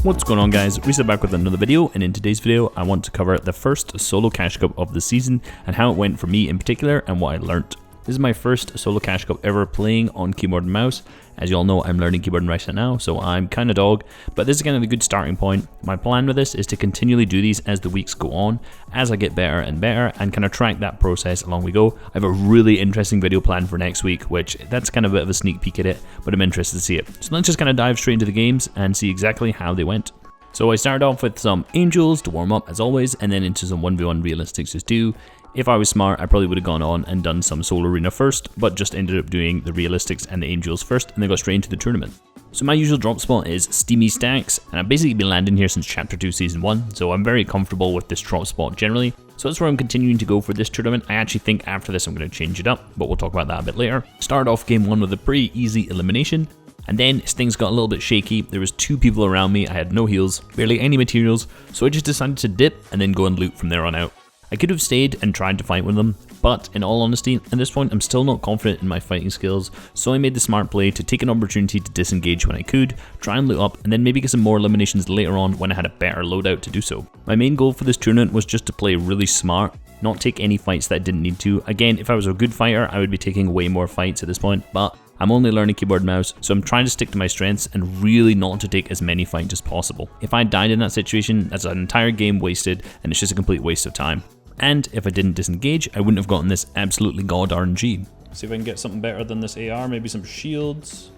What's going on, guys? Reisshub back with another video, and in today's video I want to cover the first solo cash cup of the season and how it went for me in particular and what I learnt. This is my first solo cash cup ever playing on keyboard and mouse. As you all know, I'm learning keyboard and mouse right now, so I'm kind of dog, but this is kind of a good starting point. My plan with this is to continually do these as the weeks go on, as I get better and better, and kind of track that process along we go. I have a really interesting video planned for next week, which that's kind of a bit of a sneak peek at it, but I'm interested to see it. So let's just kind of dive straight into the games and see exactly how they went. So I started off with some angels to warm up as always, and then into some 1v1 realistics as do. If I was smart, I probably would have gone on and done some solo arena first, but just ended up doing the realistics and the angels first, and then got straight into the tournament. So my usual drop spot is Steamy Stacks, and I've basically been landing here since Chapter 2 Season 1, so I'm very comfortable with this drop spot generally. So that's where I'm continuing to go for this tournament. I actually think after this I'm going to change it up, but we'll talk about that a bit later. Started off game 1 with a pretty easy elimination, and then as things got a little bit shaky, there was 2 people around me, I had no heals, barely any materials, so I just decided to dip and then go and loot from there on out. I could have stayed and tried to fight with them, but in all honesty, at this point I'm still not confident in my fighting skills, so I made the smart play to take an opportunity to disengage when I could, try and loot up, and then maybe get some more eliminations later on when I had a better loadout to do so. My main goal for this tournament was just to play really smart, not take any fights that I didn't need to. Again, if I was a good fighter, I would be taking way more fights at this point, but I'm only learning keyboard and mouse, so I'm trying to stick to my strengths and really not to take as many fights as possible. If I died in that situation, that's an entire game wasted, and it's just a complete waste of time. And if I didn't disengage, I wouldn't have gotten this absolutely god RNG. See if I can get something better than this AR, maybe some shields.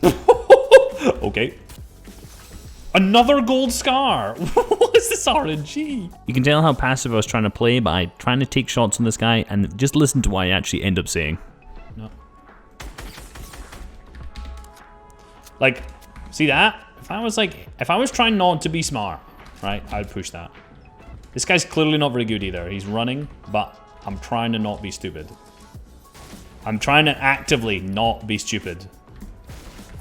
Okay. Another gold scar! What is this RNG? You can tell how passive I was trying to play by trying to take shots on this guy, and just listen to what I actually end up saying. No. Like, see that? If I was trying not to be smart, right, I'd push that. This guy's clearly not very good either. He's running, but I'm trying to not be stupid. I'm trying to actively not be stupid.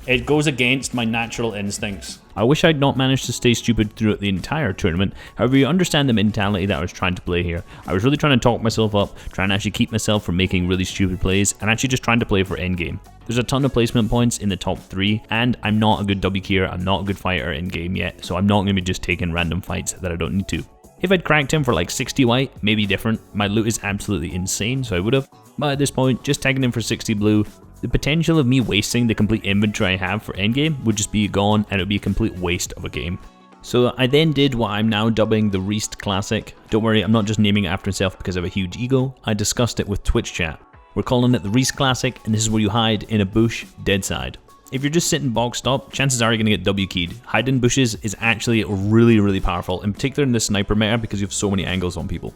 It goes against my natural instincts. I wish I'd not managed to stay stupid throughout the entire tournament. However, you understand the mentality that I was trying to play here. I was really trying to talk myself up, trying to actually keep myself from making really stupid plays, and actually just trying to play for endgame. There's a ton of placement points in the top 3, and I'm not a good W keyer, I'm not a good fighter in game yet, so I'm not going to be just taking random fights that I don't need to. If I'd cracked him for like 60 white, maybe different. My loot is absolutely insane, so I would have. But at this point, just tagging him for 60 blue, the potential of me wasting the complete inventory I have for endgame would just be gone, and it would be a complete waste of a game. So I then did what I'm now dubbing the Reisshub Classic. Don't worry, I'm not just naming it after myself because I have a huge ego. I discussed it with Twitch chat. We're calling it the Reisshub Classic, and this is where you hide in a bush, dead side. If you're just sitting boxed up, chances are you're going to get W keyed. Hiding in bushes is actually really powerful, in particular in the sniper meta because you have so many angles on people.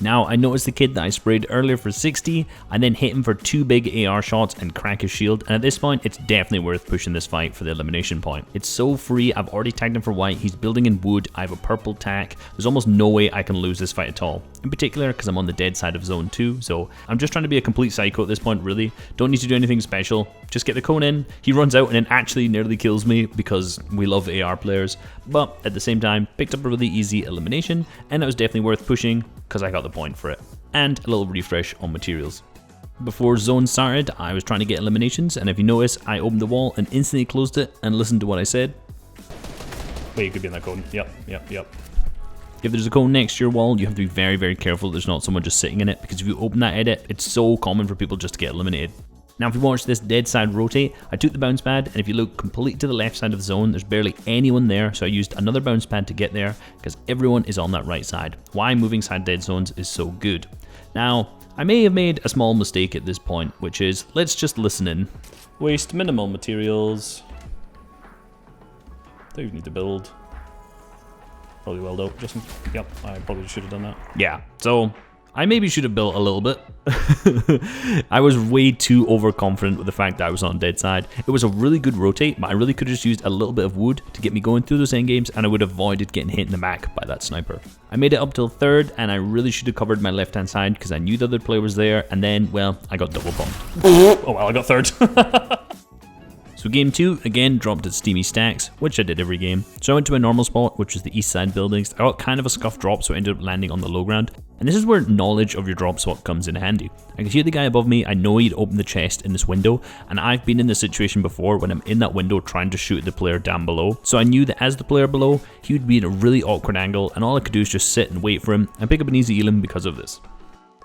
Now, I noticed the kid that I sprayed earlier for 60, I then hit him for 2 big AR shots and crack his shield, and at this point, it's definitely worth pushing this fight for the elimination point. It's so free, I've already tagged him for white, he's building in wood, I have a purple tack, there's almost no way I can lose this fight at all. In particular, because I'm on the dead side of zone 2, so I'm just trying to be a complete psycho at this point, really. Don't need to do anything special, just get the cone in, he runs out and then actually nearly kills me because we love AR players, but at the same time, picked up a really easy elimination, and it was definitely worth pushing because I got the point for it. And a little refresh on materials. Before zone started, I was trying to get eliminations, and if you notice, I opened the wall and instantly closed it and listened to what I said. Wait, you could be in that cone. Yep. If there's a cone next to your wall, you have to be very careful there's not someone just sitting in it, because if you open that edit, it's so common for people just to get eliminated. Now, if you watch this dead side rotate, I took the bounce pad, and if you look completely to the left side of the zone, there's barely anyone there, so I used another bounce pad to get there, because everyone is on that right side. Why moving side dead zones is so good. Now, I may have made a small mistake at this point, which is, let's just listen in. Waste minimal materials. Don't even need to build. Probably well though, Justin. Yep, I probably should have done that. Yeah, so I maybe should have built a little bit. I was way too overconfident with the fact that I was on dead side. It was a really good rotate, but I really could have just used a little bit of wood to get me going through those endgames, and I would have avoided getting hit in the back by that sniper. I made it up till 3rd, and I really should have covered my left hand side because I knew the other player was there, and then, well, I got double bombed. Oh well, I got 3rd. So game 2, again, dropped at Steamy Stacks, which I did every game. So I went to my normal spot, which was the east side buildings. I got kind of a scuffed drop, so I ended up landing on the low ground. And this is where knowledge of your drop spot comes in handy. I can see the guy above me, I know he'd opened the chest in this window, and I've been in this situation before when I'm in that window trying to shoot the player down below. So I knew that as the player below, he would be in a really awkward angle, and all I could do is just sit and wait for him and pick up an easy elim because of this.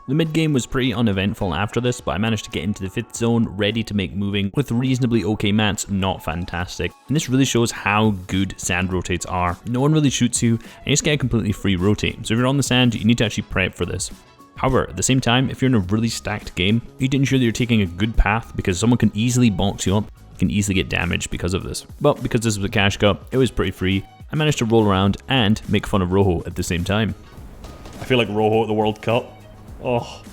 The mid game was pretty uneventful after this, but I managed to get into the 5th zone ready to make moving with reasonably okay mats, not fantastic. And this really shows how good sand rotates are. No one really shoots you, and you just get a completely free rotate. So if you're on the sand, you need to actually prep for this. However, at the same time, if you're in a really stacked game, you need to ensure that you're taking a good path because someone can easily box you up, you can easily get damaged because of this. But because this was a cash cup, it was pretty free. I managed to roll around and make fun of Rojo at the same time. I feel like Rojo at the World Cup. Oh.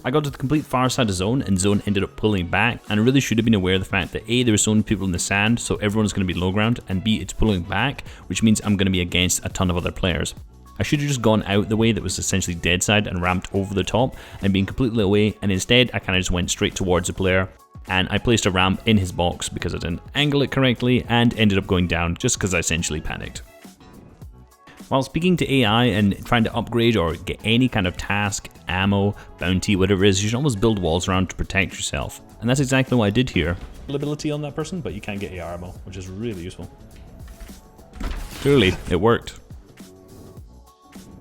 I got to the complete far side of zone, and zone ended up pulling back, and I really should have been aware of the fact that A, there were so many people in the sand, so everyone's going to be low ground, and B, it's pulling back, which means I'm going to be against a ton of other players. I should have just gone out the way that was essentially dead side and ramped over the top and been completely away, and instead I kind of just went straight towards the player, and I placed a ramp in his box because I didn't angle it correctly and ended up going down just because I essentially panicked. While speaking to AI and trying to upgrade or get any kind of task, ammo, bounty, whatever it is, you should always build walls around to protect yourself. And that's exactly what I did here. Ability on that person, but you can get AR ammo, which is really useful. Clearly, it worked.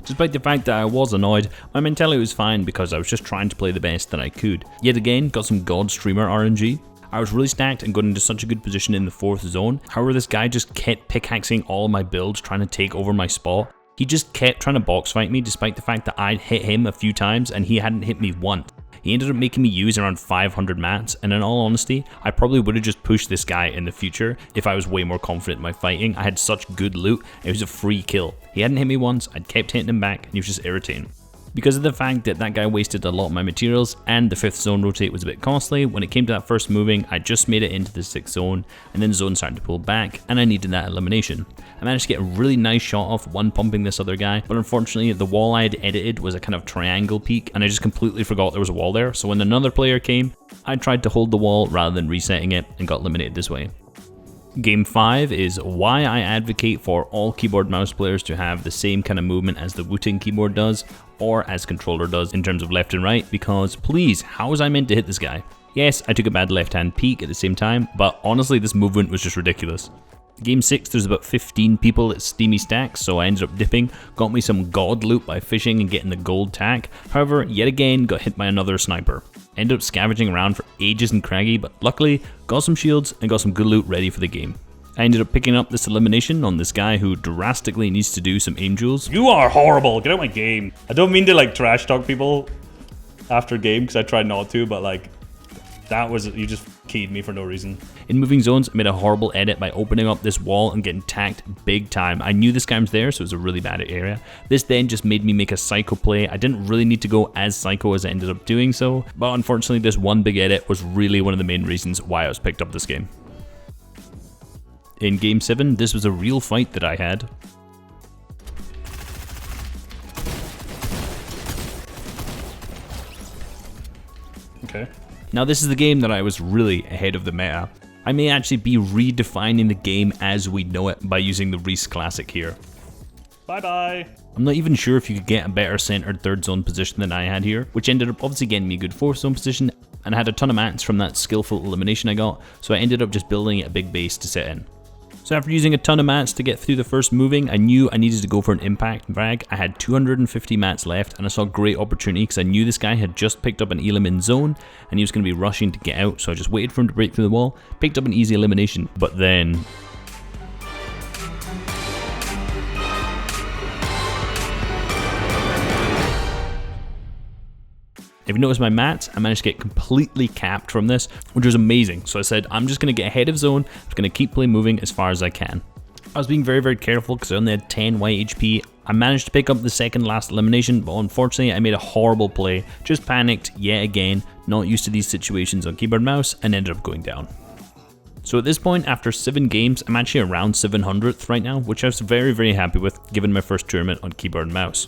Despite the fact that I was annoyed, my mentality was fine because I was just trying to play the best that I could. Yet again, got some God Streamer RNG. I was really stacked and got into such a good position in the 4th zone. However, this guy just kept pickaxing all of my builds, trying to take over my spot. He just kept trying to box fight me despite the fact that I'd hit him a few times and he hadn't hit me once. He ended up making me use around 500 mats, and in all honesty, I probably would have just pushed this guy in the future if I was way more confident in my fighting. I had such good loot, it was a free kill. He hadn't hit me once, I'd kept hitting him back, and he was just irritating. Because of the fact that that guy wasted a lot of my materials and the 5th zone rotate was a bit costly, when it came to that first moving, I just made it into the 6th zone, and then zone started to pull back, and I needed that elimination. I managed to get a really nice shot off one pumping this other guy, but unfortunately the wall I had edited was a kind of triangle peak, and I just completely forgot there was a wall there, so when another player came, I tried to hold the wall rather than resetting it, and got eliminated this way. Game 5 is why I advocate for all keyboard mouse players to have the same kind of movement as the Wooting keyboard does, or as controller does in terms of left and right, because please, how was I meant to hit this guy? Yes, I took a bad left hand peek at the same time, but honestly this movement was just ridiculous. Game 6, there's about 15 people at Steamy Stacks, so I ended up dipping, got me some god loot by fishing and getting the gold tack. However, yet again, got hit by another sniper. Ended up scavenging around for ages in Craggy, but luckily, got some shields and got some good loot ready for the game. I ended up picking up this elimination on this guy who drastically needs to do some aim duels. You are horrible, get out my game. I don't mean to like trash talk people after game, because I tried not to, but like, that was, you just keyed me for no reason. In moving zones, I made a horrible edit by opening up this wall and getting tacked big time. I knew this guy was there, so it was a really bad area. This then just made me make a psycho play. I didn't really need to go as psycho as I ended up doing so, but unfortunately this one big edit was really one of the main reasons why I was picked up this game. In Game 7, this was a real fight that I had. Okay. Now this is the game that I was really ahead of the meta. I may actually be redefining the game as we know it by using the Reis Classic here. Bye bye! I'm not even sure if you could get a better centered 3rd zone position than I had here, which ended up obviously getting me a good 4th zone position, and I had a ton of mats from that skillful elimination I got, so I ended up just building a big base to sit in. So after using a ton of mats to get through the first moving, I knew I needed to go for an impact frag. I had 250 mats left, and I saw a great opportunity because I knew this guy had just picked up an elim in zone and he was going to be rushing to get out, so I just waited for him to break through the wall, picked up an easy elimination, but then... If you notice my mats, I managed to get completely capped from this, which was amazing. So I said, I'm just going to get ahead of zone, I'm just going to keep play moving as far as I can. I was being very careful because I only had 10 white HP. I managed to pick up the second last elimination, but unfortunately I made a horrible play. Just panicked yet again, not used to these situations on keyboard mouse, and ended up going down. So at this point, after 7 games, I'm actually around 700th right now, which I was very happy with given my first tournament on keyboard and mouse.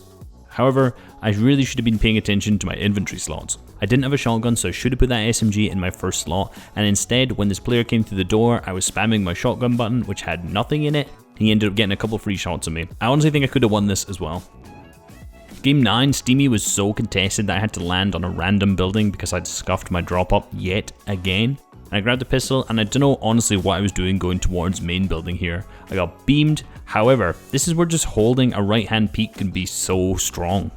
However, I really should have been paying attention to my inventory slots. I didn't have a shotgun, so I should have put that SMG in my first slot, and instead, when this player came through the door, I was spamming my shotgun button, which had nothing in it, and he ended up getting a couple free shots on me. I honestly think I could have won this as well. Game 9, Steamy was so contested that I had to land on a random building because I'd scuffed my drop up yet again. And I grabbed the pistol, and I don't know honestly what I was doing going towards main building here. I got beamed. However, this is where just holding a right hand peek can be so strong.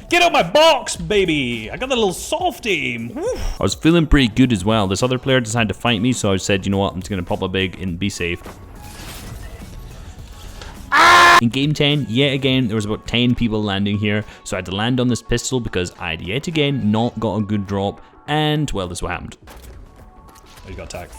Get out my box, baby! I got a little soft aim. Woo. I was feeling pretty good as well. This other player decided to fight me, so I said, you know what, I'm just gonna pop a big and be safe. In game 10, yet again, there was about 10 people landing here, so I had to land on this pistol because I'd yet again not got a good drop, and well, this is what happened. Oh, you got tagged.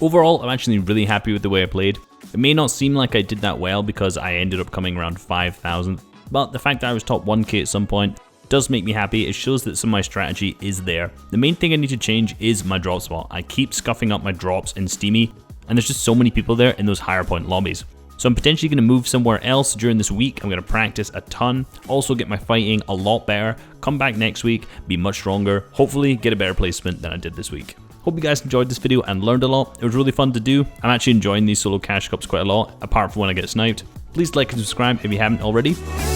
Overall, I'm actually really happy with the way I played. It may not seem like I did that well because I ended up coming around 5,000th, but the fact that I was top 1k at some point does make me happy. It shows that some of my strategy is there. The main thing I need to change is my drop spot. I keep scuffing up my drops in Steamy, and there's just so many people there in those higher point lobbies. So I'm potentially going to move somewhere else during this week. I'm going to practice a ton, also get my fighting a lot better, come back next week, be much stronger, hopefully get a better placement than I did this week. Hope you guys enjoyed this video and learned a lot. It was really fun to do. I'm actually enjoying these solo cash cups quite a lot, apart from when I get sniped. Please like and subscribe if you haven't already.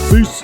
Peace!